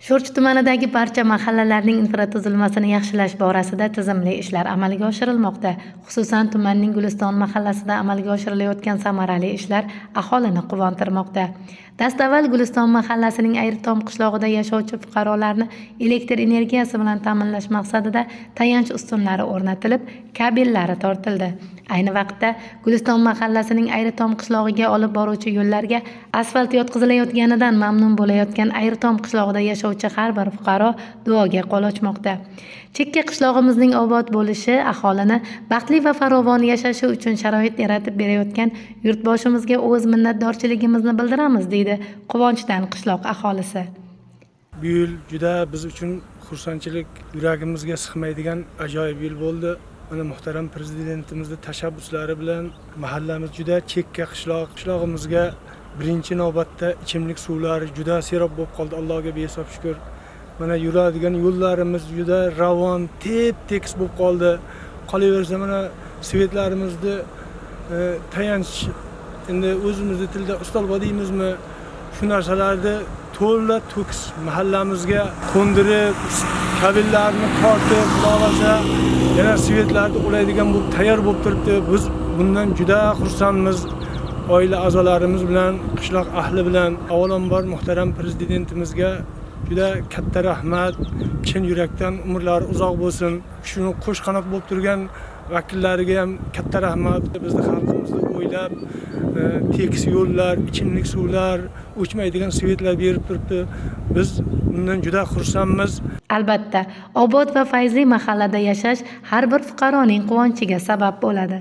Sho'rchi tumanidagi barcha mahallalarning infratuzilmasini yaxshilash borasida tizimli ishlar amalga oshirilmoqda. Xususan, tumanning Guliston mahallasida amalga oshirilayotgan samarali ishlar aholini quvontirmoqda. Dastavval Guliston mahallasining Ayritom qishlog'ida yashovchi fuqarolarni elektr energiyasi bilan ta'minlash maqsadida tayanch ustunlari o'rnatilib, kabellari tortildi. Ayni vaqtda Guliston mahallasining Ayritom qishlog'iga olib boruvchi yo'llarga asfalt yotqizilayotganidan mamnun bo'layotgan Ayritom qishlog'ida yashovchi har bir fuqaro duoga qo'l ochmoqda. Chekka qishlog'imizning obod bo'lishi, aholini baxtli va farovon yashashi uchun sharoit yaratib berayotgan yurtboshimizga o'z minnatdorchiligimizni bildiramiz, deydi Quvonchdan qishloq aholisi. Bu yil juda biz uchun xursandchilik, yuragimizga sig'maydigan ajoyib yil bo'ldi. Mana muhtaram prezidentimizning tashabbuslari bilan mahallamiz juda chekka qishlog'imizga birinchi navbatda ichimlik suvlari juda serob bo'lib qoldi. Allohga behisob shukr. Mana yuradigan yo'llarimiz juda ravon, tep-tekis bo'lib qoldi. Qolaversa mana svetlarimizni tayanch endi o'zimizning tilda ustalba deymizmi, shu narsalarni to'la to'kis mahallamizga qo'ndirib, kabellarni tortib, xudosa yana svetlarni ulaydigan bo'lib tayyor bo'lib turibdi. Biz bundan juda xursandmiz. Oila a'zolarimiz bilan, qishloq ahli bilan avvalambor muhtaram prezidentimizga juda katta rahmat, chin yurakdan umrlari uzoq bo'lsin. Shuni qo'sh qanot bo'lib turgan vakillariga ham katta rahmat. Bizni xalqimizni o'ylab tekis yo'llar, ichimlik suvlar, o'chmaydigan svetlar berib turibdi. Biz bundan juda xursandmiz. Albatta, obod va fayzli mahallada yashash har bir fuqaroning quvonchiga sabab bo'ladi.